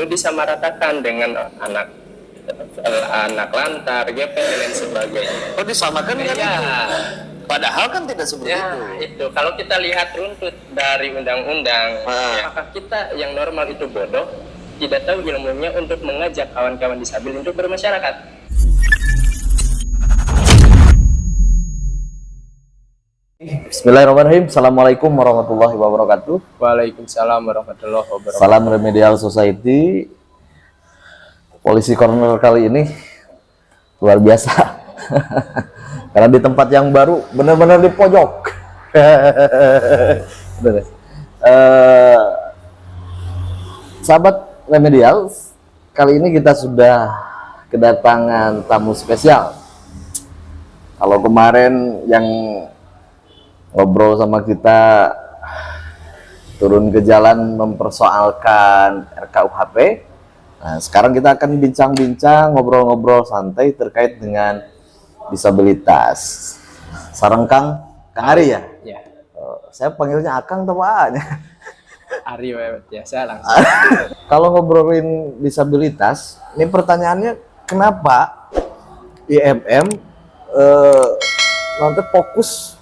itu disamaratakan dengan anak lantar, gepeng dan lain sebagainya. Oh, disamakan kan Ya, itu? Padahal kan tidak seperti ya itu. Kalau kita lihat runtut dari undang-undang, apakah kita yang normal itu bodoh, tidak tahu ilmunya untuk mengajak kawan-kawan disabil untuk bermasyarakat? Bismillahirrahmanirrahim. Assalamualaikum warahmatullahi wabarakatuh. Waalaikumsalam warahmatullahi wabarakatuh. Salam Remedial Society. Polisi Corner kali ini luar biasa. Karena di tempat yang baru, benar-benar di pojok. Sahabat Remedial, kali ini kita sudah kedatangan tamu spesial. Kalau kemarin yang ngobrol sama kita turun ke jalan mempersoalkan RKUHP. Nah, sekarang kita akan bincang-bincang, ngobrol-ngobrol santai terkait dengan disabilitas. Sareng Kang Ari ya? Ya. Saya panggilnya Akang atau Pak? Ari biasa langsung. Kalau ngobrolin disabilitas, ini pertanyaannya kenapa IMM nanti fokus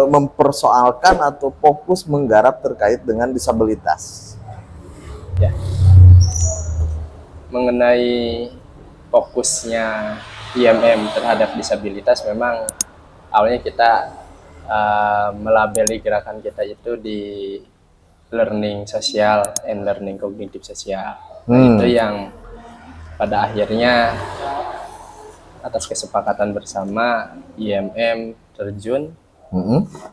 mempersoalkan atau fokus menggarap terkait dengan disabilitas? Ya. Mengenai fokusnya IMM terhadap disabilitas, memang awalnya kita melabeli gerakan kita itu di learning sosial and learning kognitif sosial. Itu yang pada akhirnya atas kesepakatan bersama IMM terjun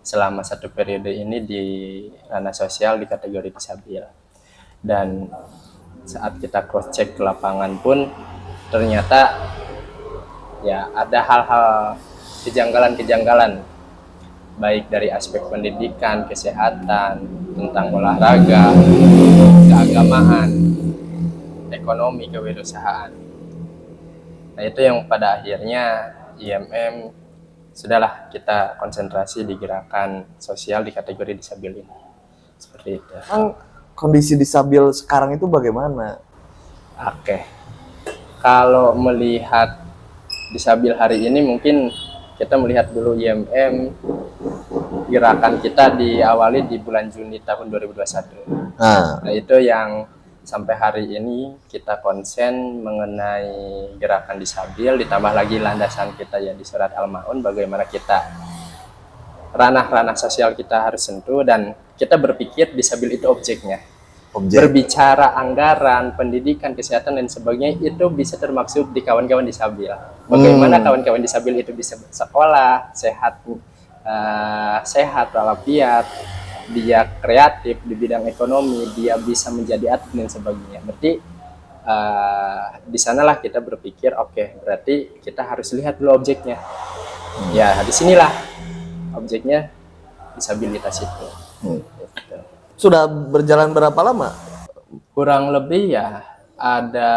selama satu periode ini di ranah sosial di kategori disabil. Dan saat kita cross check ke lapangan pun ternyata ya ada hal-hal kejanggalan-kejanggalan, baik dari aspek pendidikan, kesehatan, tentang olahraga, keagamaan, ekonomi, kewirausahaan. Nah, itu yang pada akhirnya IMM sudahlah kita konsentrasi di gerakan sosial di kategori disabil ini. Seperti itu. Kondisi disabil sekarang itu bagaimana? Oke. Kalau melihat disabil hari ini, mungkin kita melihat dulu IMM, gerakan kita diawali di bulan Juni tahun 2021. Nah, itu yang sampai hari ini kita konsen mengenai gerakan disabil, ditambah lagi landasan kita ya di surat Al-Maun, bagaimana kita ranah-ranah sosial kita harus sentuh, dan kita berpikir disabil itu objeknya. Berbicara anggaran, pendidikan, kesehatan dan sebagainya itu bisa termaksud di kawan-kawan disabil. Bagaimana kawan-kawan disabil itu bisa sekolah, sehat walafiat, dia kreatif di bidang ekonomi, dia bisa menjadi atlet dan sebagainya. Berarti di sanalah kita berpikir, oke, berarti kita harus lihat dulu objeknya. Ya, disinilah objeknya disabilitas itu. Sudah berjalan berapa lama? Kurang lebih ya ada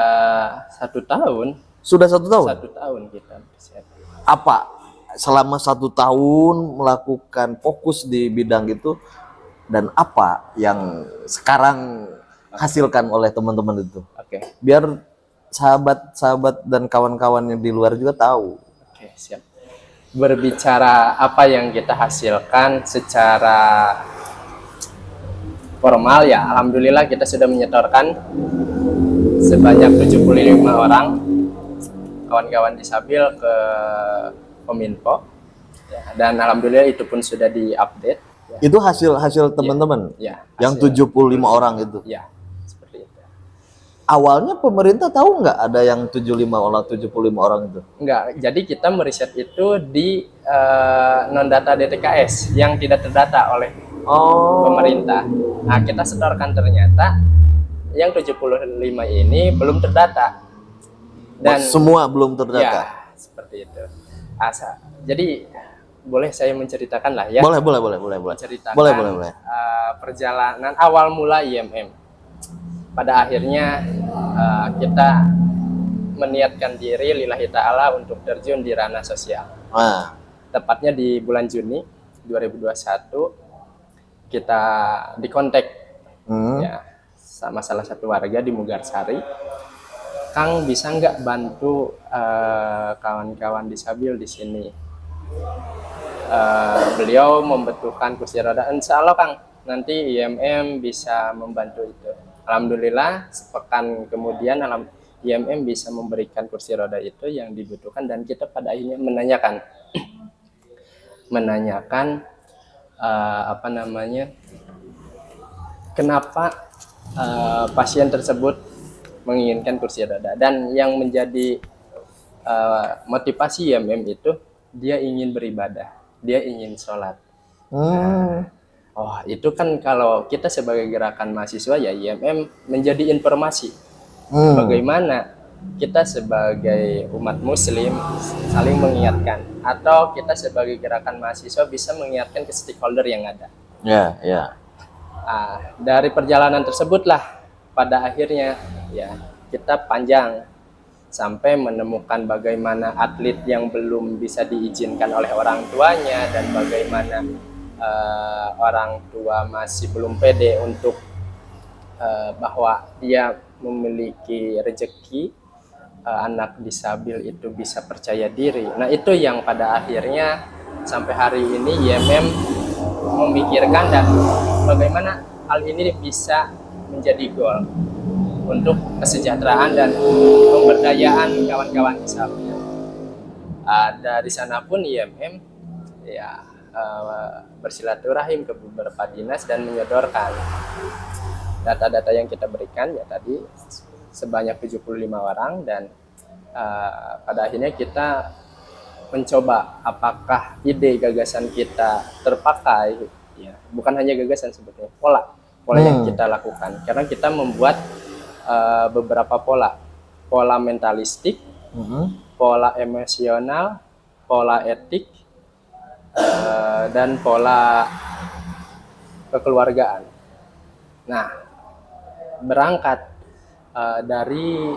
1 tahun. Sudah 1 tahun? 1 tahun kita bersiap. Apa selama 1 tahun melakukan fokus di bidang itu, dan apa yang sekarang hasilkan oleh teman-teman itu? Oke. Biar sahabat-sahabat dan kawan-kawan yang di luar juga tahu. Oke, siap. Berbicara apa yang kita hasilkan secara formal ya, alhamdulillah kita sudah menyetorkan sebanyak 75 orang kawan-kawan disabil ke Kominfo ya, dan alhamdulillah itu pun sudah diupdate ya. Itu hasil teman-teman ya, yang 75 orang itu ya, seperti itu. Awalnya pemerintah tahu nggak ada yang 75 orang itu? Enggak, jadi kita meriset itu di non data DTKS yang tidak terdata oleh pemerintah. Nah, kita setorkan, ternyata yang 75 ini belum terdata. Dan semua belum terdata. Ya, seperti itu. Jadi boleh saya menceritakan lah ya. Boleh. Menceritakan Boleh. Perjalanan awal mula IMM. Pada akhirnya kita meniatkan diri lillahi ta'ala untuk terjun di ranah sosial. Tepatnya di bulan Juni 2021 kita dikontak ya sama salah satu warga di Mugarsari, Kang bisa nggak bantu kawan-kawan disabil di sini? Beliau membutuhkan kursi roda. Insya Allah Kang, nanti IMM bisa membantu itu. Alhamdulillah sepekan kemudian IMM bisa memberikan kursi roda itu yang dibutuhkan, dan kita pada akhirnya menanyakan apa namanya, kenapa pasien tersebut menginginkan kursi roda, dan yang menjadi motivasi IMM itu dia ingin beribadah, dia ingin sholat. Oh, itu kan kalau kita sebagai gerakan mahasiswa ya IMM menjadi informasi bagaimana kita sebagai umat muslim saling mengingatkan, atau kita sebagai gerakan mahasiswa bisa mengingatkan ke stakeholder yang ada. Ya, ya. Dari perjalanan tersebutlah pada akhirnya ya kita panjang sampai menemukan bagaimana atlet yang belum bisa diizinkan oleh orang tuanya, dan bagaimana orang tua masih belum pede untuk bahwa dia memiliki rezeki, anak disabil itu bisa percaya diri. Nah, itu yang pada akhirnya sampai hari ini IMM memikirkan, dan bagaimana hal ini bisa menjadi goal untuk kesejahteraan dan pemberdayaan kawan-kawan disabil. Dari sana pun IMM ya bersilaturahim ke beberapa dinas dan menyodorkan data-data yang kita berikan ya tadi sebanyak 75 orang, dan pada akhirnya kita mencoba apakah ide gagasan kita terpakai, ya bukan hanya gagasan, sebetulnya pola yang kita lakukan, karena kita membuat beberapa pola mentalistik, pola emosional, pola etik, dan pola kekeluargaan. Nah, berangkat dari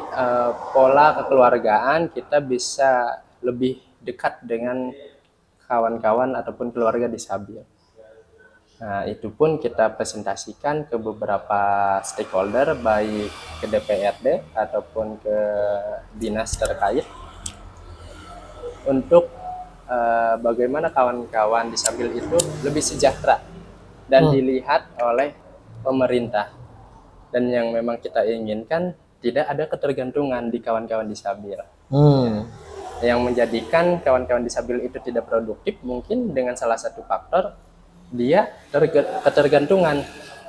pola kekeluargaan, kita bisa lebih dekat dengan kawan-kawan ataupun keluarga disabil. Nah, itu pun kita presentasikan ke beberapa stakeholder, baik ke DPRD ataupun ke dinas terkait, untuk bagaimana kawan-kawan disabil itu lebih sejahtera dan dilihat oleh pemerintah. Dan yang memang kita inginkan tidak ada ketergantungan di kawan-kawan disabil. Yang menjadikan kawan-kawan disabil itu tidak produktif mungkin dengan salah satu faktor dia ketergantungan,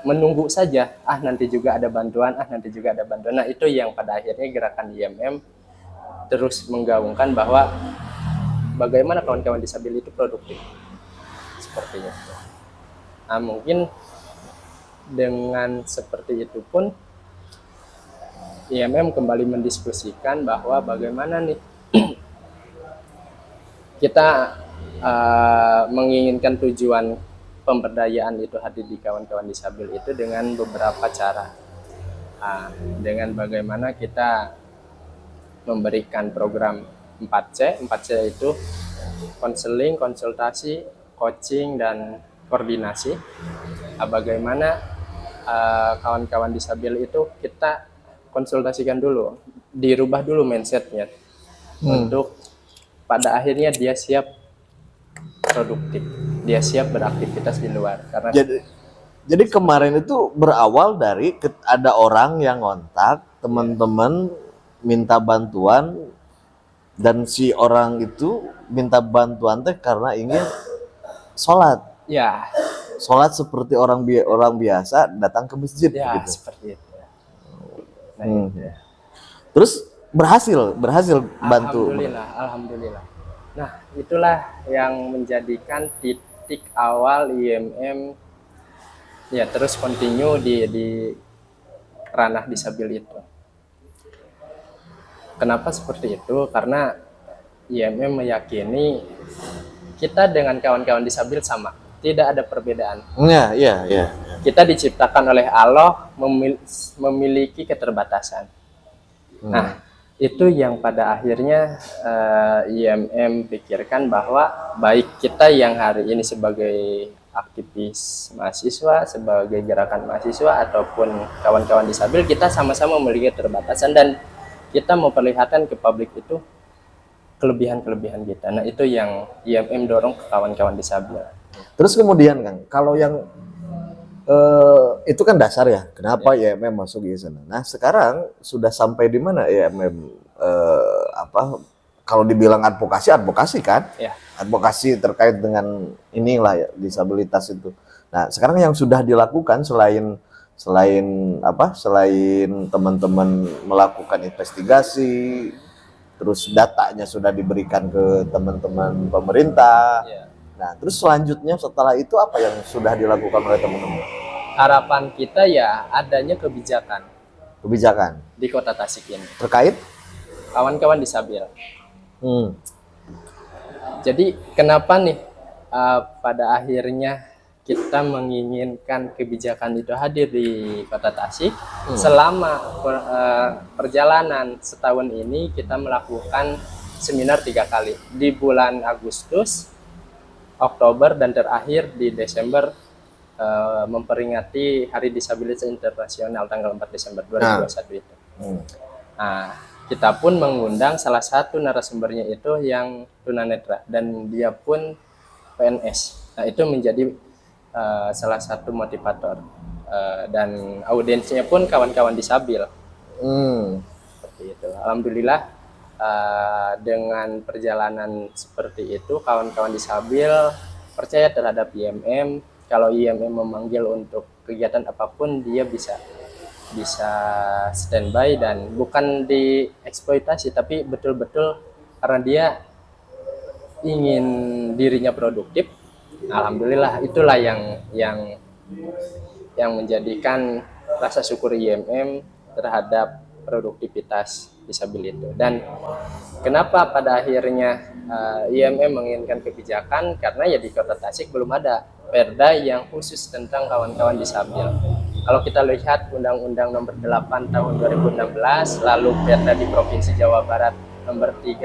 menunggu saja, nanti juga ada bantuan, nanti juga ada bantuan. Nah, itu yang pada akhirnya gerakan IMM terus menggaungkan bahwa bagaimana kawan-kawan disabil itu produktif, seperti itu. Nah, mungkin dengan seperti itu pun IMM kembali mendiskusikan bahwa bagaimana nih kita menginginkan tujuan pemberdayaan itu hadir di kawan-kawan disabil itu dengan beberapa cara. Dengan bagaimana kita memberikan program 4C. 4C itu konseling, konsultasi, coaching, dan koordinasi. Bagaimana kawan-kawan disabil itu kita konsultasikan dulu, dirubah dulu mindsetnya untuk pada akhirnya dia siap produktif, dia siap beraktivitas di luar. Karena jadi kemarin itu berawal dari ada orang yang ngontak teman-teman minta bantuan, dan si orang itu minta bantuan teh karena ingin sholat. Ya. Sholat seperti orang biasa datang ke masjid. Ya, gitu. seperti itu. Nah, Terus berhasil bantu. Alhamdulillah. Nah, itulah yang menjadikan titik awal IMM ya terus continue di ranah disabil itu. Kenapa seperti itu? Karena IMM meyakini kita dengan kawan-kawan disabil sama, tidak ada perbedaan. Iya. Kita diciptakan oleh Allah memiliki keterbatasan. Nah, itu yang pada akhirnya IMM pikirkan bahwa baik kita yang hari ini sebagai aktivis mahasiswa, sebagai gerakan mahasiswa ataupun kawan-kawan disabil, kita sama-sama melihat keterbatasan dan kita memperlihatkan ke publik itu kelebihan-kelebihan kita. Nah, itu yang IMM dorong ke kawan-kawan disabil. Terus kemudian Kang, kalau yang itu kan dasar ya, kenapa IMM masuk di sana. Nah, sekarang sudah sampai di mana IMM kalau dibilang advokasi kan? Ya. Advokasi terkait dengan inilah ya, disabilitas itu. Nah, sekarang yang sudah dilakukan selain teman-teman melakukan investigasi, terus datanya sudah diberikan ke teman-teman pemerintah. Ya. Nah, terus selanjutnya setelah itu apa yang sudah dilakukan oleh teman-teman? Harapan kita ya adanya kebijakan di Kota Tasik ini terkait kawan-kawan disabil. Jadi kenapa nih pada akhirnya kita menginginkan kebijakan itu hadir di Kota Tasik? Selama perjalanan setahun ini kita melakukan seminar 3 kali di bulan Agustus, Oktober, dan terakhir di Desember, memperingati Hari Disabilitas Internasional tanggal 4 Desember 2021 itu. Nah, kita pun mengundang salah satu narasumbernya itu yang tunanetra dan dia pun PNS. Nah, itu menjadi salah satu motivator dan audiensnya pun kawan-kawan disabil. Seperti itu. Alhamdulillah dengan perjalanan seperti itu kawan-kawan disabil percaya terhadap IMM. Kalau IMM memanggil untuk kegiatan apapun, dia bisa standby dan bukan dieksploitasi, tapi betul-betul karena dia ingin dirinya produktif. Alhamdulillah itulah yang menjadikan rasa syukur IMM terhadap produktivitas disabil itu. Dan kenapa pada akhirnya IMM menginginkan kebijakan, karena ya di Kota Tasik belum ada perda yang khusus tentang kawan-kawan disabil. Kalau kita lihat Undang-Undang Nomor 8 Tahun 2016, lalu perda di Provinsi Jawa Barat Nomor 7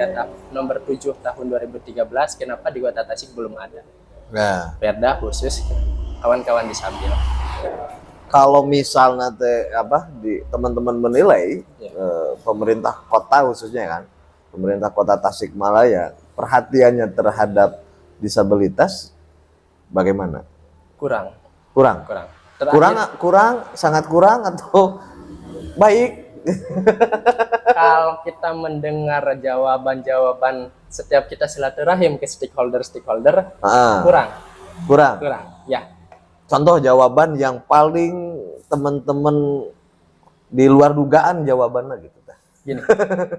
Tahun 2013, kenapa di Kota Tasik belum ada perda khusus kawan-kawan disabil? Kalau misalnya teman-teman menilai pemerintah kota khususnya kan, pemerintah Kota Tasikmalaya perhatiannya terhadap disabilitas bagaimana? Kurang. Sangat kurang atau baik? Kalau kita mendengar jawaban-jawaban setiap kita silaturahim ke stakeholder, kurang. Ya. Contoh jawaban yang paling teman-teman di luar dugaan jawabannya gitu. Gini,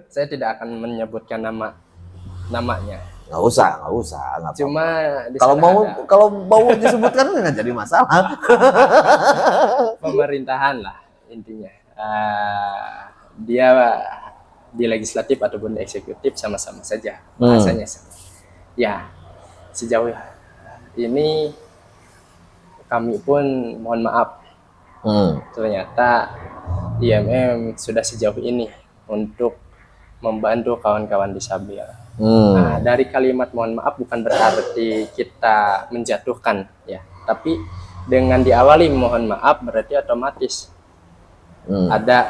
saya tidak akan menyebutkan namanya. Nggak usah. Cuma kalau mau disebutkan nggak jadi masalah. Pemerintahan lah intinya. Dia di legislatif ataupun di eksekutif sama-sama saja bahasanya. Ya, sejauh ini kami pun mohon maaf. Ternyata IMM sudah sejauh ini untuk membantu kawan-kawan disabil. Nah, dari kalimat mohon maaf bukan berarti kita menjatuhkan ya, tapi dengan diawali mohon maaf berarti otomatis ada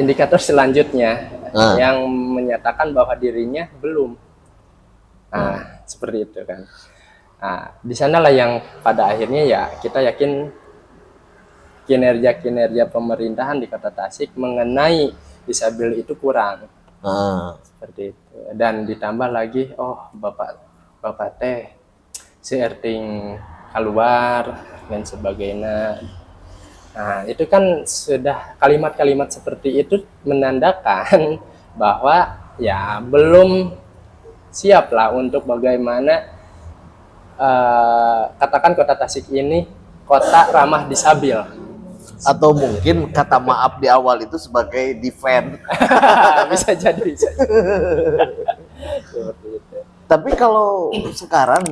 indikator selanjutnya yang menyatakan bahwa dirinya belum. Nah, seperti itu kan. Nah, di sanalah yang pada akhirnya ya kita yakin kinerja pemerintahan di Kota Tasik mengenai disabil itu kurang. Seperti itu. Dan ditambah lagi bapak teh seerting keluar dan sebagainya. Nah, itu kan sudah kalimat-kalimat seperti itu menandakan bahwa ya belum siap lah untuk bagaimana katakan Kota Tasik ini kota ramah disabil. Atau mungkin kata maaf di awal itu sebagai defend. bisa jadi. Tapi kalau sekarang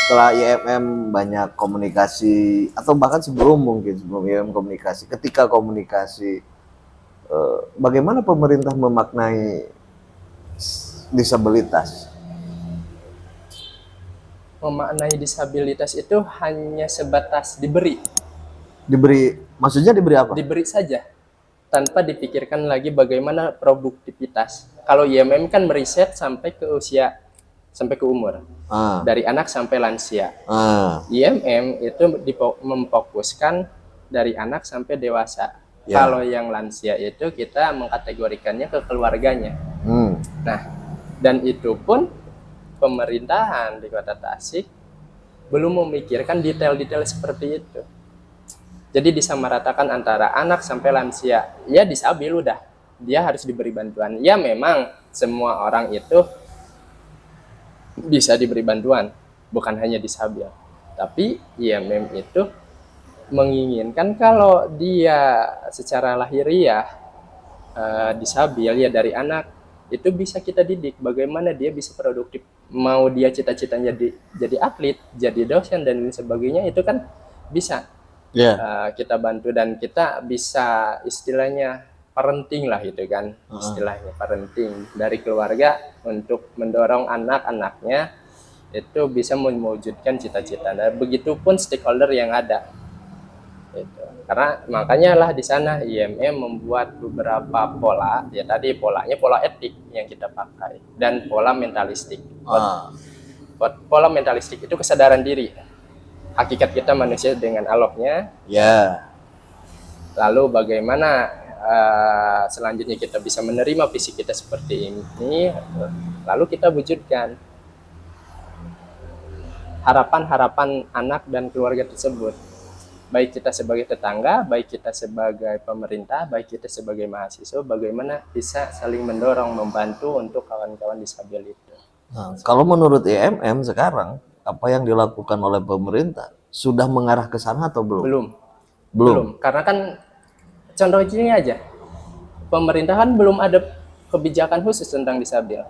setelah IMM banyak komunikasi atau bahkan sebelum IMM komunikasi, ketika komunikasi bagaimana pemerintah memaknai disabilitas? memaknai disabilitas itu hanya sebatas diberi, Maksudnya diberi apa? diberi saja, tanpa dipikirkan lagi bagaimana produktivitas. Kalau IMM kan meriset sampai ke usia, sampai ke umur, Ah, dari anak sampai lansia. ah, IMM itu memfokuskan dari anak sampai dewasa. Ya. Kalau yang lansia itu kita mengkategorikannya ke keluarganya. hmm, Nah, dan itu pun pemerintahan di Kota Tasik belum memikirkan detail-detail seperti itu. Jadi disamaratakan antara anak sampai lansia. Ya disabil udah, dia harus diberi bantuan. Ya memang semua orang itu bisa diberi bantuan, bukan hanya disabil. Tapi IMM itu menginginkan kalau dia secara lahiriah disabil ya dari anak itu bisa kita didik bagaimana dia bisa produktif. Mau dia cita-citanya jadi atlet, jadi dosen dan lain sebagainya itu kan bisa ya, kita bantu dan kita bisa istilahnya parenting lah itu kan, istilahnya parenting dari keluarga untuk mendorong anak-anaknya itu bisa mewujudkan cita-cita. Dan begitupun stakeholder yang ada. Itu. Karena makanya lah di sana IMM membuat beberapa pola, ya tadi polanya pola etik yang kita pakai dan pola mentalistik. ah, Pola mentalistik itu kesadaran diri. Hakikat kita manusia dengan Allahnya. ya, Lalu bagaimana selanjutnya kita bisa menerima fisik kita seperti ini, lalu kita wujudkan harapan-harapan anak dan keluarga tersebut. Baik kita sebagai tetangga, baik kita sebagai pemerintah, baik kita sebagai mahasiswa, bagaimana bisa saling mendorong, membantu untuk kawan-kawan disabilitas itu. Nah, kalau menurut IMM sekarang apa yang dilakukan oleh pemerintah sudah mengarah ke sana atau belum? Belum. Belum. Karena kan contoh ini aja, pemerintah kan belum ada kebijakan khusus tentang disabil.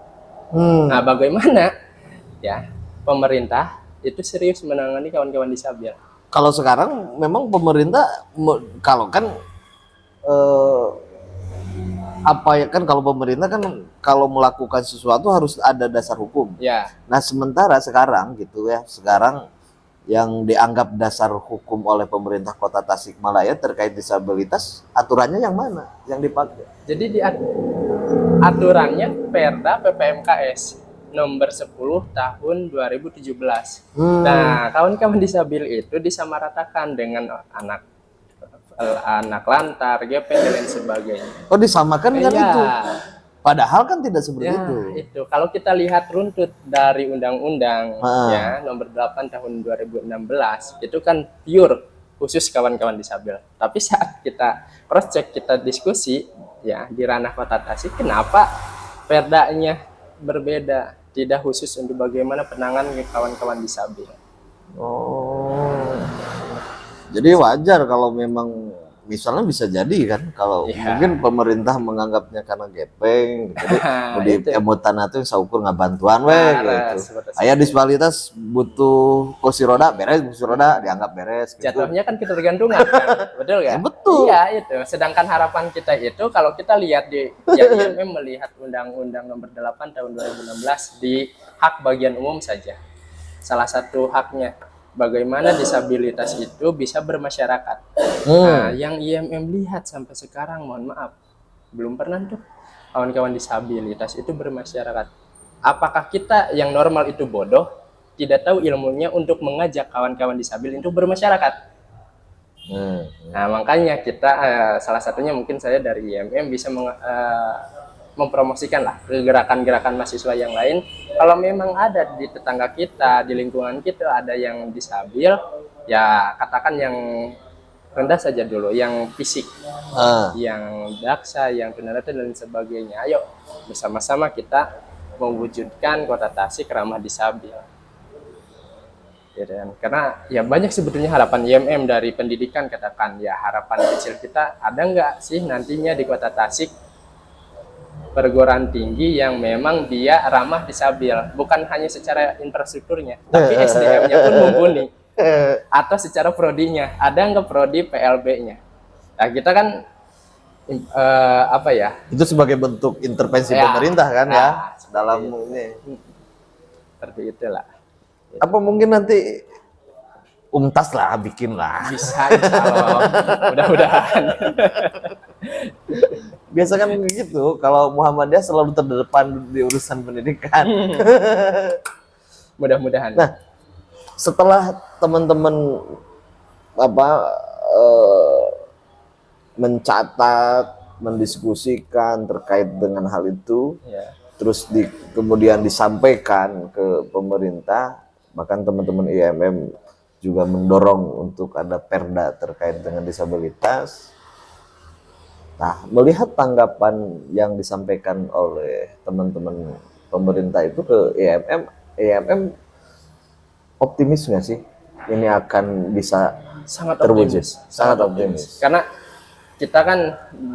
Nah, bagaimana ya pemerintah itu serius menangani kawan-kawan disabil? Kalau sekarang memang pemerintah kalau kan apa ya kan kalau pemerintah kan kalau melakukan sesuatu harus ada dasar hukum. Ya, Nah, sementara sekarang gitu ya, sekarang yang dianggap dasar hukum oleh pemerintah Kota Tasikmalaya terkait disabilitas, aturannya yang mana yang dipakai? jadi di aturannya Perda PPMKS nomor 10 tahun 2017. Nah, kawan-kawan disabil itu disamaratakan dengan anak lantar, gepeng dan lain sebagainya. Oh, disamakan dengan Iya. itu. Padahal kan tidak seperti Ya, itu. itu. Kalau kita lihat runtut dari undang-undang Ah. ya nomor 8 tahun 2016 itu kan pure khusus kawan-kawan disabel. Tapi saat kita cross check, kita diskusi ya di ranah Kota Tasik, kenapa perdanya berbeda, tidak khusus untuk bagaimana penanganan kawan-kawan disabel. Oh. Jadi wajar kalau memang misalnya bisa jadi kan kalau Iya. mungkin pemerintah menganggapnya karena gepeng jadi mau di Itu. emutan itu saukur nggak bantuan weh Nah, gitu. seperti Ayah disparitas butuh kursi roda beres, kursi roda dianggap beres gitu. jatuhnya kan ketergantungan kan? Betul kan? Ya, betul. Iya itu. Sedangkan harapan kita itu kalau kita lihat di ya IMM melihat Undang-Undang Nomor 8 Tahun 2016 di hak bagian umum saja. Salah satu haknya bagaimana disabilitas itu bisa bermasyarakat. Nah, yang IMM lihat sampai sekarang, mohon maaf, belum pernah tuh kawan-kawan disabilitas itu bermasyarakat. Apakah kita yang normal itu bodoh, tidak tahu ilmunya untuk mengajak kawan-kawan disabil itu bermasyarakat? Nah, makanya kita salah satunya mungkin saya dari IMM bisa mempromosikan lah ke gerakan-gerakan mahasiswa yang lain. Kalau memang ada di tetangga kita, di lingkungan kita ada yang disabil, ya katakan yang rendah saja dulu, yang fisik, yang daksa, yang tunanetra dan sebagainya. Ayo bersama-sama kita mewujudkan Kota Tasik ramah disabil. Ya, dan karena ya banyak sebetulnya harapan IMM dari pendidikan, katakan ya harapan kecil kita ada nggak sih nantinya di Kota Tasik perguruan tinggi yang memang dia ramah disabil, bukan hanya secara infrastrukturnya, tapi SDM-nya pun mumpuni, atau secara prodinya, ada nggak prodi PLB-nya? Nah kita kan apa ya? Itu sebagai bentuk intervensi Ya. pemerintah kan ya Nah, dalam ini. Seperti itulah. Apa mungkin nanti Umtas lah bikin lah. Bisa, insya Allah. Mudah-mudahan. Biasa kan gitu, kalau Muhammadiyah selalu terdepan di urusan pendidikan. Mudah-mudahan. Nah, setelah teman-teman mencatat, mendiskusikan terkait dengan hal itu, Ya. terus kemudian disampaikan ke pemerintah, bahkan teman-teman IMM juga mendorong untuk ada perda terkait dengan disabilitas. Nah, melihat tanggapan yang disampaikan oleh teman-teman pemerintah itu ke IMM optimis nggak sih ini akan bisa Sangat terwujud? optimis. Sangat optimis. Karena kita kan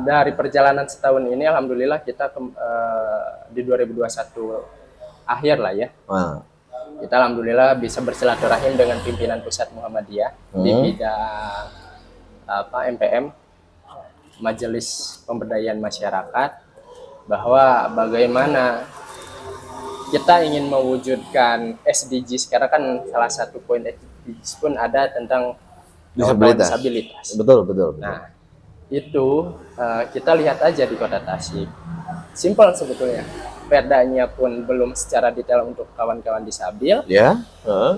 dari perjalanan setahun ini, alhamdulillah kita di 2021 akhir lah ya. Nah, Kita alhamdulillah bisa bersilaturahim dengan pimpinan pusat Muhammadiyah di bidang MPM, Majelis Pemberdayaan Masyarakat, bahwa bagaimana kita ingin mewujudkan SDGs, karena kan salah satu poin SDGs pun ada tentang disabilitas. Betul. Nah, itu kita lihat aja di Kota Tasik. Simpel sebetulnya. Perdanya pun belum secara detail untuk kawan-kawan disabil. Ya.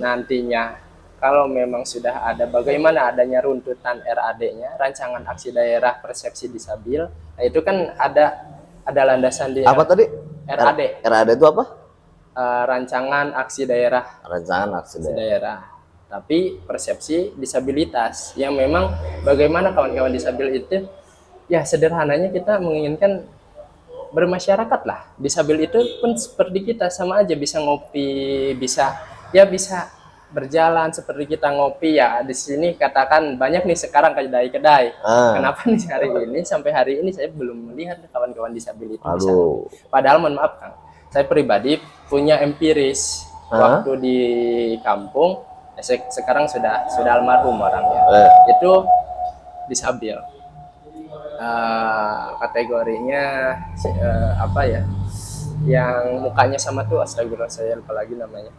Nantinya kalau memang sudah ada bagaimana adanya runtutan RAD-nya, rancangan aksi daerah persepsi disabil. Nah, itu kan ada landasan di Apa tadi? RAD. RAD itu apa? Rancangan aksi daerah Rancangan aksi daerah. daerah. Tapi persepsi disabilitas yang memang bagaimana kawan-kawan disabil itu, ya sederhananya kita menginginkan bermasyarakat lah. Disabil itu pun seperti kita, sama aja, bisa ngopi, bisa berjalan seperti kita ngopi ya. Di sini katakan banyak nih sekarang kedai-kedai. Kenapa nih sampai hari ini saya belum melihat kawan-kawan disabil itu bisa. Padahal mohon maaf Kang, saya pribadi punya empiris waktu di kampung. Sekarang sudah almarhum orangnya. Itu disabil. Kategorinya yang mukanya sama tuh, astagfirullah saya lupa lagi namanya,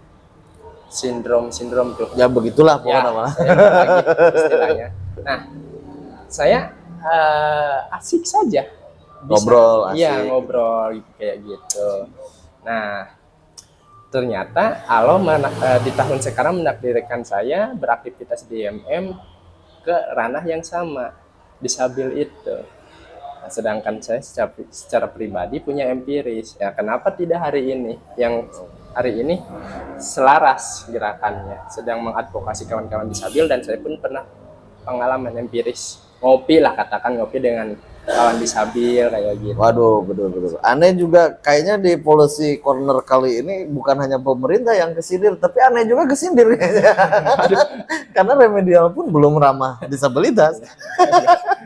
sindrom tuh Ya begitulah pokoknya ya, mah. saya lupa lagi istilahnya. Nah, saya asik saja Ngobrol, asik. Iya, ngobrol kayak gitu. Nah, ternyata Allah di tahun sekarang menakdirkan saya beraktivitas di IMM ke ranah yang sama, disabil itu. Nah, sedangkan saya secara pribadi punya empiris. Ya, kenapa tidak hari ini? Yang hari ini selaras gerakannya, sedang mengadvokasi kawan-kawan disabil, dan saya pun pernah pengalaman empiris. Ngopi lah, katakan ngopi dengan kawan disabil kayak gitu. Waduh, betul. Aneh juga kayaknya di policy corner kali ini bukan hanya pemerintah yang kesindir, tapi aneh juga kesindir kayaknya. Karena remedial pun belum ramah disabilitas.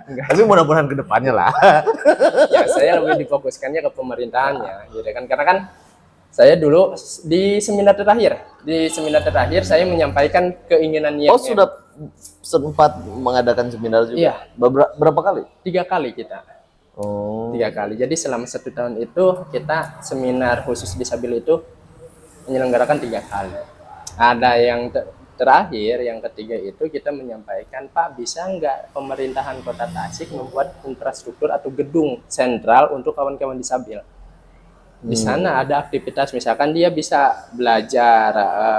Tapi mudah-mudahan ke depannya lah. Ya, saya lebih difokuskannya ke pemerintahannya, gitu kan. Karena kan saya dulu di seminar terakhir saya menyampaikan keinginan IMM. Oh, sudah sempat mengadakan seminar juga? Iya. Berapa kali? 3 kali kita. 3 kali. Jadi selama 1 tahun itu kita seminar khusus disabil itu menyelenggarakan 3 kali. Ada yang terakhir, yang ketiga itu kita menyampaikan, Pak, bisa nggak pemerintahan Kota Tasik membuat infrastruktur atau gedung sentral untuk kawan-kawan disabil. Di sana ada aktivitas, misalkan dia bisa belajar,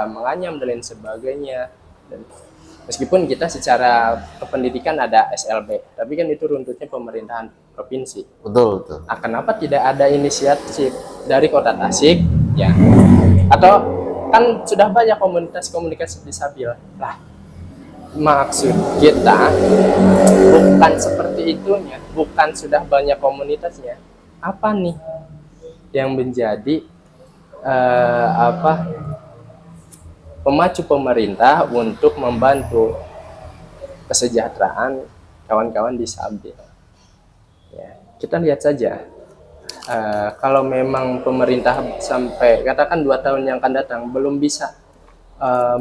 menganyam dan lain sebagainya. Dan meskipun kita secara kependidikan ada SLB, tapi kan itu runtutnya pemerintahan provinsi. Betul. Nah, kenapa tidak ada inisiatif dari Kota Tasik, ya? Atau kan sudah banyak komunitas disabil. Lah, maksud kita bukan seperti itunya, bukan sudah banyak komunitasnya. Apa nih yang menjadi pemacu pemerintah untuk membantu kesejahteraan kawan-kawan disabil? Ya, kita lihat saja. Kalau memang pemerintah sampai katakan 2 tahun yang akan datang belum bisa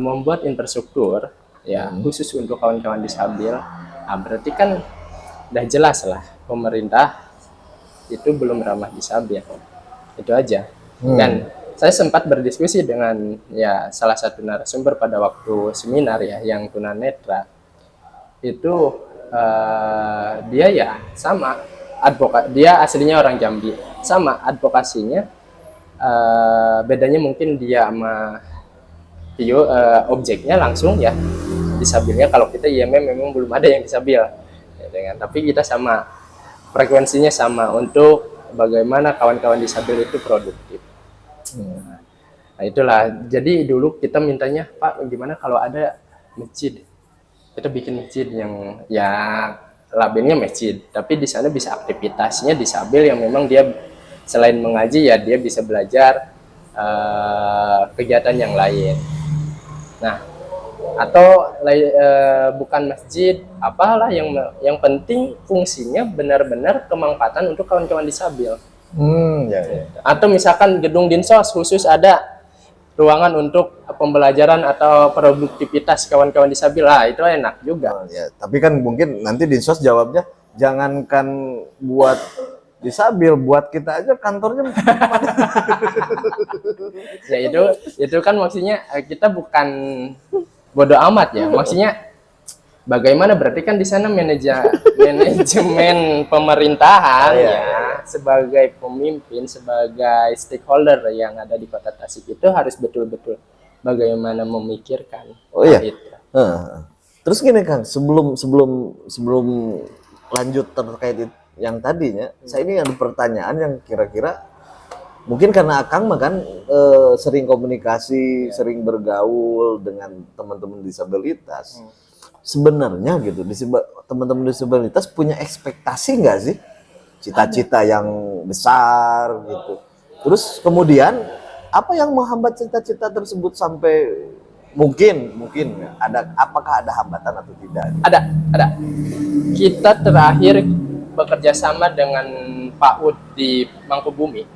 membuat infrastruktur ya khusus untuk kawan-kawan disabil, berarti kan udah jelas lah pemerintah itu belum ramah disabil. Itu aja. Dan saya sempat berdiskusi dengan ya salah satu narasumber pada waktu seminar ya yang tunanetra itu dia ya sama dia aslinya orang Jambi, sama advokasinya bedanya mungkin dia sama Tio objeknya langsung ya disabilnya. Kalau kita IMM memang belum ada yang disabil ya, tapi kita sama frekuensinya sama untuk bagaimana kawan-kawan disabil itu produktif. Nah itulah, jadi dulu kita mintanya, Pak gimana kalau ada masjid, kita bikin masjid yang ya labelnya masjid, tapi di sana bisa aktivitasnya disabil yang memang dia selain mengaji ya dia bisa belajar kegiatan yang lain. Nah atau bukan masjid apalah yang penting fungsinya benar-benar kemanfaatan untuk kawan-kawan disabil. Ya. Atau misalkan gedung dinsos khusus ada ruangan untuk pembelajaran atau produktivitas kawan-kawan disabil, itu enak juga. Ya, tapi kan mungkin nanti Dinsos jawabnya jangankan buat disabil, buat kita aja kantornya. Ya itu kan maksudnya kita bukan bodoh amat ya. Maksudnya bagaimana berarti kan di sana manajemen pemerintahan ya sebagai pemimpin, sebagai stakeholder yang ada di Kota Tasik itu harus betul-betul bagaimana memikirkan. Oh iya. Itu. Terus gini Kang, sebelum lanjut terkait yang tadinya, saya ini ada pertanyaan yang kira-kira mungkin karena Akang mah kan sering komunikasi, sering bergaul dengan teman-teman disabilitas. Sebenarnya gitu, teman-teman disabilitas punya ekspektasi nggak sih? Cita-cita yang besar gitu. Terus kemudian apa yang menghambat cita-cita tersebut sampai mungkin apakah ada hambatan atau tidak? Ada. Kita terakhir bekerja sama dengan Pak Ud di Mangkubumi.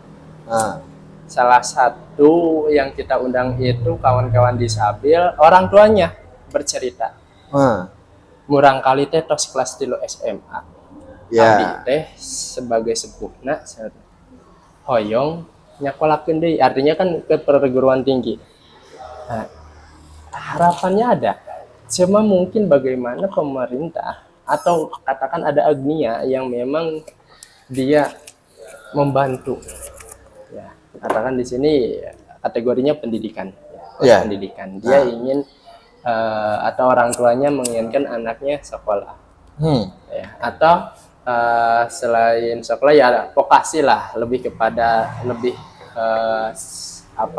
Salah satu yang kita undang itu kawan-kawan disabil, orang tuanya bercerita. Murang kali teh tos kelas 3 SMA. Abi teh sebagai sepuhna hoyong nyakolakeun deui, artinya kan ke perguruan tinggi. Nah, harapannya ada. Cuma mungkin bagaimana pemerintah atau katakan ada Agnia yang memang dia membantu. Ya, katakan di sini kategorinya pendidikan. Pendidikan. Dia ingin atau orang tuanya menginginkan anaknya sekolah. Ya, atau selain sekolah ya vokasi lah, lebih kepada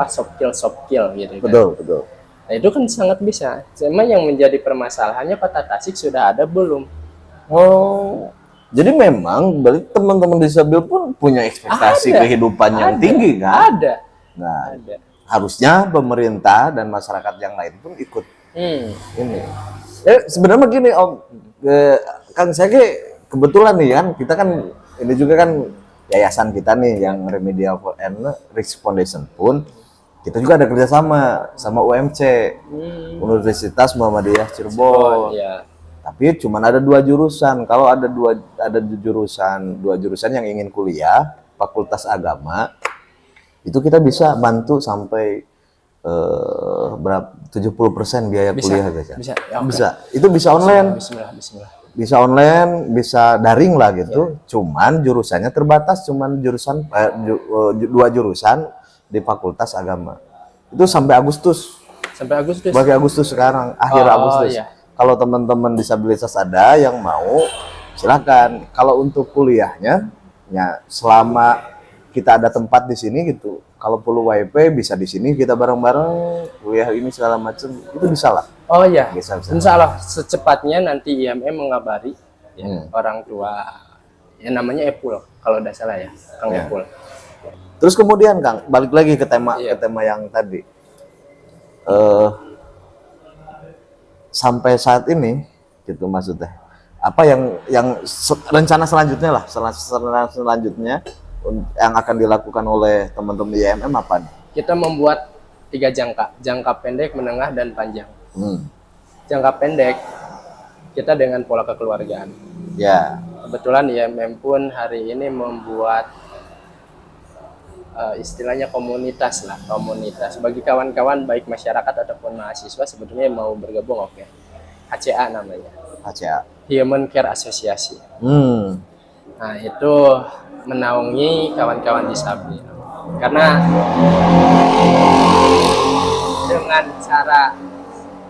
soft skill gitu kan. Betul. Nah, itu kan sangat bisa. Cuma yang menjadi permasalahannya Kota Tasik sudah ada belum? Oh. Jadi memang berarti teman-teman disabil pun punya ekspektasi kehidupan yang tinggi kan? Ada. Nah, harusnya pemerintah dan masyarakat yang lain pun ikut ini. Sebenarnya begini Om, Kang Sage kebetulan nih kan, kita kan ini juga kan yayasan kita nih yang Remedial and Risk Foundation pun kita juga ada kerjasama sama UMC, Universitas Muhammadiyah Cirebon. Ya. Tapi cuma ada 2 jurusan. Kalau ada dua jurusan yang ingin kuliah, Fakultas Agama, itu kita bisa bantu sampai berapa 70% biaya kuliah guys. Bisa. Bisa. Itu bisa online. Bismillah. Bisa online, bisa daring lah gitu. Cuman jurusannya terbatas, cuman jurusan 2 jurusan di Fakultas Agama. Itu sampai Agustus. Bagi Agustus sekarang, akhir Agustus. Iya. Kalau teman-teman disabilitas ada yang mau, silakan. Kalau untuk kuliahnya, ya selama kita ada tempat di sini gitu. Kalau perlu WIP bisa di sini kita bareng-bareng kuliah ini segala macam, itu bisa lah. Oh iya, bisa. Insya Allah secepatnya nanti IMM mengabari orang tua, yang namanya Epul kalau tidak salah ya, Kang Epul. Terus kemudian Kang, balik lagi ke tema yang tadi. Sampai saat ini, gitu maksudnya. Apa yang rencana selanjutnya lah, selanjutnya yang akan dilakukan oleh teman-teman IMM apa nih? Kita membuat 3 jangka pendek, menengah, dan panjang. Jangka pendek kita dengan pola kekeluargaan. Ya. Kebetulan IMM pun hari ini membuat istilahnya komunitas lah, komunitas. Bagi kawan-kawan baik masyarakat ataupun mahasiswa sebetulnya yang mau bergabung, oke. HCA namanya, HCA. Human Care Association. Hmm. Nah, itu menaungi kawan-kawan disabel. Karena dengan cara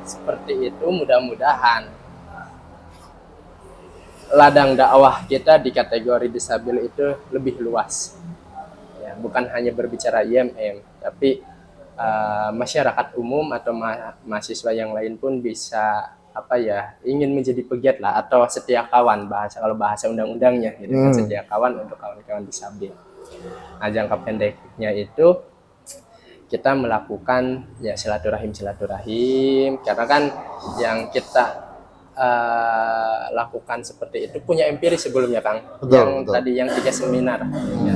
seperti itu mudah-mudahan ladang dakwah kita di kategori disabel itu lebih luas. Ya, bukan hanya berbicara IMM, tapi masyarakat umum atau mahasiswa yang lain pun bisa ingin menjadi pegiat lah, atau setia kawan, kalau bahasa undang-undangnya gitu kan, setia kawan untuk kawan-kawan disabel. Nah, jangka pendeknya itu kita melakukan ya silaturahim, karena kan yang kita lakukan seperti itu punya empiris sebelumnya, Kang. Betul. Tadi yang 3 seminar ya.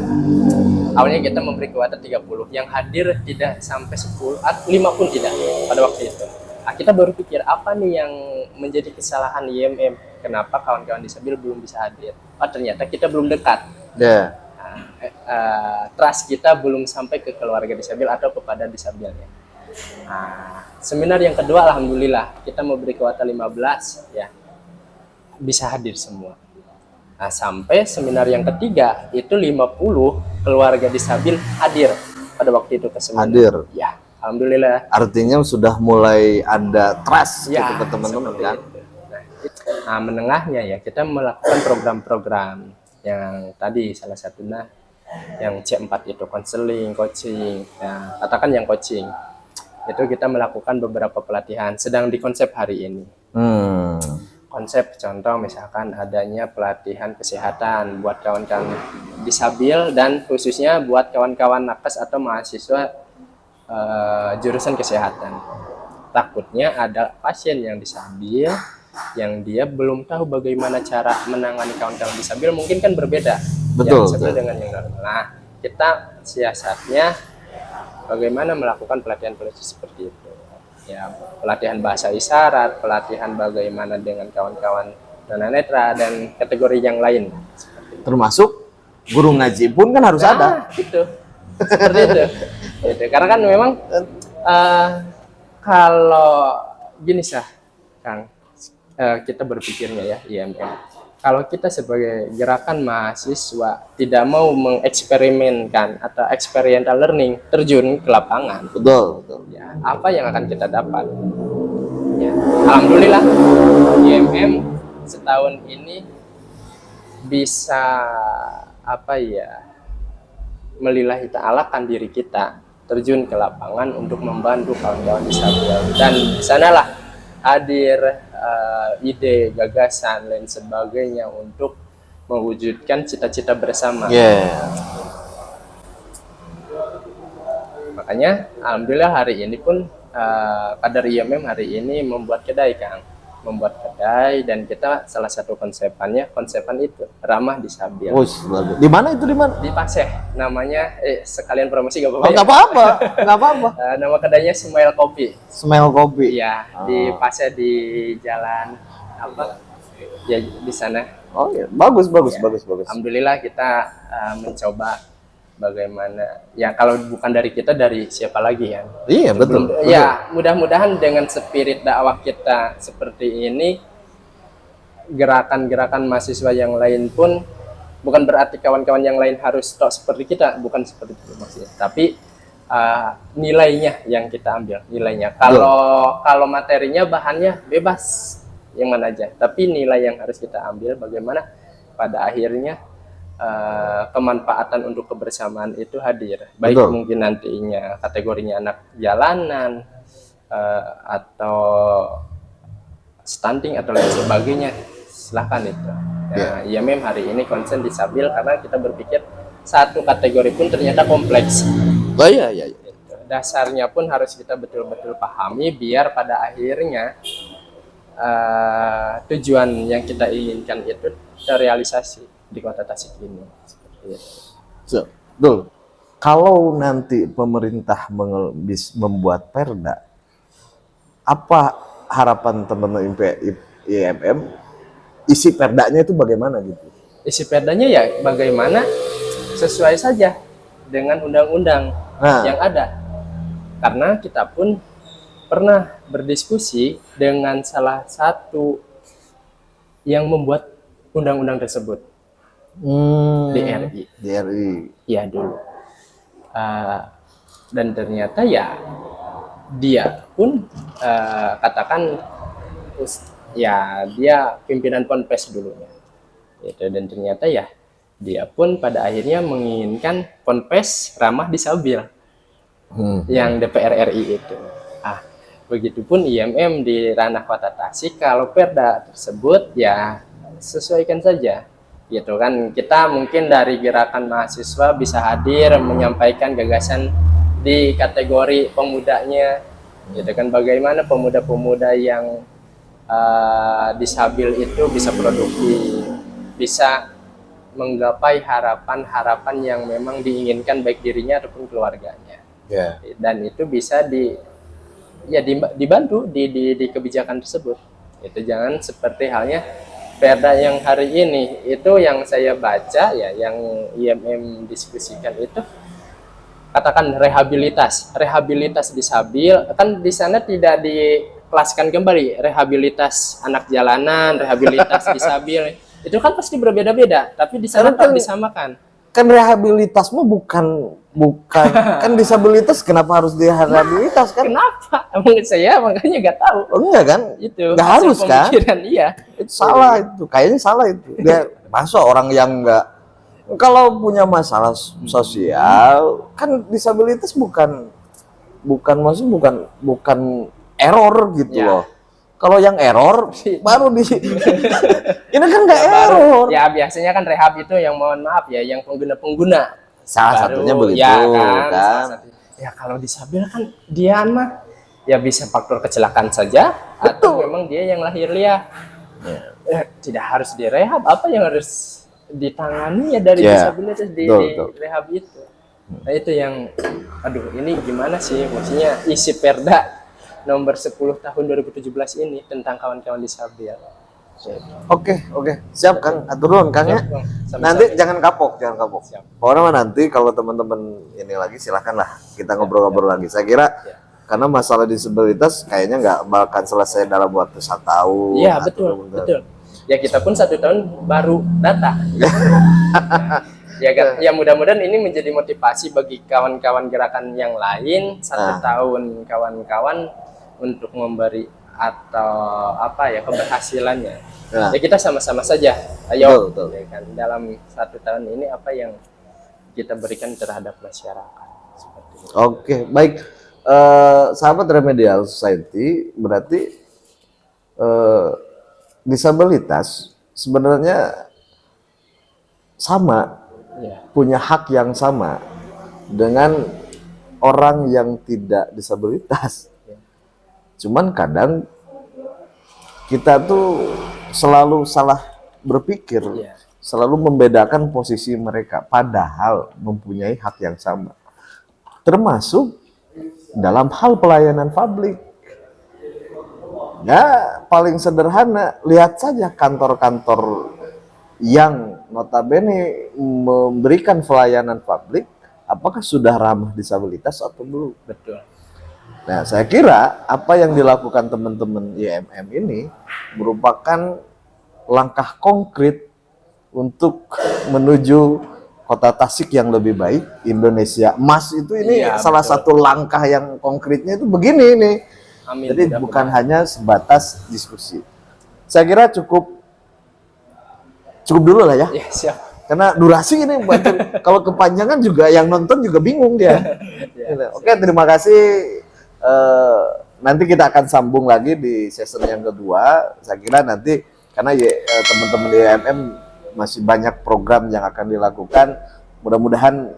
Awalnya kita memberi kuota 30, yang hadir tidak sampai 10, 5 pun tidak pada waktu itu. Nah, kita baru pikir apa nih yang menjadi kesalahan IMM, kenapa kawan-kawan disabel belum bisa hadir. Ternyata kita belum dekat. Trust kita belum sampai ke keluarga disabel atau kepada disabelnya. Nah, seminar yang kedua alhamdulillah kita memberi kuota 15 ya, bisa hadir semua. Nah, sampai seminar yang ketiga itu 50 keluarga disabel hadir pada waktu itu ke seminar. Hadir. Ya, alhamdulillah. Artinya sudah mulai ada trust ya, gitu ke teman-teman kan. Nah, menengahnya ya kita melakukan program-program yang tadi salah satunya yang C4 itu konseling, coaching. Nah, katakan yang coaching itu kita melakukan beberapa pelatihan sedang di konsep hari ini. Konsep contoh misalkan adanya pelatihan kesehatan buat kawan-kawan disabel dan khususnya buat kawan-kawan nakes atau mahasiswa jurusan kesehatan. Takutnya ada pasien yang disabel yang dia belum tahu bagaimana cara menangani kawan-kawan disabel, mungkin kan berbeda. Betul. Yang disabel dengan yang normal. Nah, kita siasatnya bagaimana melakukan pelatihan-pelatihan seperti itu. Ya, pelatihan bahasa isyarat, pelatihan bagaimana dengan kawan-kawan tunanetra dan kategori yang lain. Termasuk guru ngaji pun kan harus ada. Gitu. Seperti itu. Gitu. Karena kan memang kalau gini Kang, kita berpikirnya ya IMM. Kalau kita sebagai gerakan mahasiswa tidak mau mengeksperimenkan atau experiential learning, terjun ke lapangan, betul. Ya, apa yang akan kita dapat? Ya, alhamdulillah IMM setahun ini bisa melillahi ta'alakan diri kita terjun ke lapangan untuk membantu kawan-kawan disabel, dan di sanalah hadir ide, gagasan, lain sebagainya untuk mewujudkan cita-cita bersama. Makanya alhamdulillah hari ini pun kader IMM hari ini membuat kedai, Kang. Membuat kedai, dan kita salah satu konsepan itu ramah disabel. Di mana itu, di mana? Di Paseh, namanya sekalian promosi gak apa-apa. Oh, nggak apa-apa, nggak apa-apa. Nama kedainya Smile Coffee. Smile Coffee. Iya, di Paseh di jalan ya di sana. Oh iya, bagus. Alhamdulillah kita mencoba bagaimana ya, kalau bukan dari kita dari siapa lagi ya. Iya, betul. Ya, mudah-mudahan dengan spirit dakwah kita seperti ini, gerakan-gerakan mahasiswa yang lain pun, bukan berarti kawan-kawan yang lain harus tok seperti kita, bukan seperti itu maksudnya, tapi nilainya yang kita ambil, nilainya. Kalau materinya, bahannya bebas yang mana aja, tapi nilai yang harus kita ambil bagaimana pada akhirnya kemanfaatan untuk kebersamaan itu hadir. Baik, betul. Mungkin nantinya kategorinya anak jalanan atau stunting atau lain sebagainya, silahkan itu. Nah, IMM hari ini konsen disabel karena kita berpikir satu kategori pun ternyata kompleks. Iya. Dasarnya pun harus kita betul-betul pahami biar pada akhirnya tujuan yang kita inginkan itu terrealisasi di Kota Tasik ini. Betul. Kalau nanti pemerintah membuat perda, apa harapan teman-teman IMM? Isi perdanya itu bagaimana gitu? Isi perdanya ya bagaimana sesuai saja dengan undang-undang yang ada. Karena kita pun pernah berdiskusi dengan salah satu yang membuat undang-undang tersebut, DRI. DRI. Ya dulu. Dan ternyata ya dia pun katakan ya dia pimpinan Ponpes dulunya. Gitu. Dan ternyata ya dia pun pada akhirnya menginginkan Ponpes ramah disabil yang DPR RI itu. Begitupun IMM di ranah Kota Tasik, kalau perda tersebut ya sesuaikan saja. Gitu kan, kita mungkin dari gerakan mahasiswa bisa hadir menyampaikan gagasan di kategori pemudanya. Gitu kan, bagaimana pemuda-pemuda yang disabil itu bisa produktif, bisa menggapai harapan-harapan yang memang diinginkan baik dirinya ataupun keluarganya. Dan itu bisa dibantu di kebijakan tersebut. Itu jangan seperti halnya perda yang hari ini itu yang saya baca ya, yang IMM diskusikan itu katakan rehabilitas disabil, kan di sana tidak dikelaskan kembali rehabilitas anak jalanan, rehabilitas disabil. Itu kan pasti berbeda-beda, tapi di sana kan disamakan. Kan rehabilitasmu bukan kan disabilitas, kenapa harus direhabilitas kan? Kenapa? Menurut saya makanya nggak tahu. Oh, enggak kan? Itu nggak harus kan? Iya. Itu salah itu, kayaknya salah itu. Dia masuk orang yang nggak, kalau punya masalah sosial kan disabilitas bukan maksudnya bukan error gitu loh. Kalau yang error baru ini kan nggak error. Ya biasanya kan rehab itu yang mohon maaf ya, yang pengguna salah satunya begitu kan. Ya kalau disabil kan dia mah ya bisa faktor kecelakaan saja. Atau memang dia yang lahir liar. Tidak harus direhab, apa yang harus ditangani ya dari disabilitas di rehab itu. Nah itu yang aduh ini gimana sih, maksudnya isi perda nomor 10 tahun 2017 ini tentang kawan-kawan disabil. Oke, siap Kang, atur nuhun Kang ya. Nanti jangan kapok. Pokoknya nanti kalau teman-teman ini lagi silahkanlah kita ngobrol-ngobrol lagi. Saya kira karena masalah disabilitas kayaknya nggak bakal selesai dalam waktu 1 tahun. Iya betul. Ya kita pun 1 tahun baru data. Ya kan? Ya mudah-mudahan ini menjadi motivasi bagi kawan-kawan gerakan yang lain 1 tahun kawan-kawan untuk memberi atau apa ya keberhasilannya. Ya kita sama-sama saja. Ayo, betul. Ya kan? Dalam 1 tahun ini apa yang kita berikan terhadap masyarakat. Seperti itu. Oke, baik. Sahabat Remedial Society, berarti disabilitas sebenarnya sama, punya hak yang sama dengan orang yang tidak disabilitas. Cuman kadang kita tuh selalu salah berpikir, selalu membedakan posisi mereka, padahal mempunyai hak yang sama. Termasuk dalam hal pelayanan publik. Ya, paling sederhana, lihat saja kantor-kantor yang notabene memberikan pelayanan publik, apakah sudah ramah disabilitas atau belum? Betul. Nah, saya kira apa yang dilakukan teman-teman IMM ini merupakan langkah konkret untuk menuju Kota Tasik yang lebih baik, Indonesia Emas itu ini salah satu langkah yang konkretnya itu begini nih. Amin. Jadi bukan hanya sebatas diskusi. Saya kira cukup dulu lah ya. Ya, siap. Karena durasi ini kalau kepanjangan juga yang nonton juga bingung dia. Oke, terima kasih. Nanti kita akan sambung lagi di season yang kedua. Saya kira nanti karena teman-teman di IMM masih banyak program yang akan dilakukan. Mudah-mudahan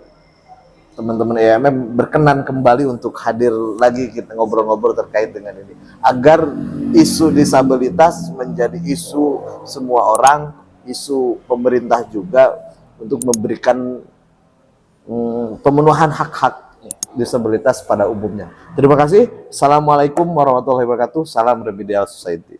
teman-teman IMM berkenan kembali untuk hadir lagi kita ngobrol-ngobrol terkait dengan ini. Agar isu disabilitas menjadi isu semua orang, isu pemerintah juga untuk memberikan pemenuhan hak-hak disabilitas pada umumnya. Terima kasih. Assalamualaikum warahmatullahi wabarakatuh. Salam Remedial Society.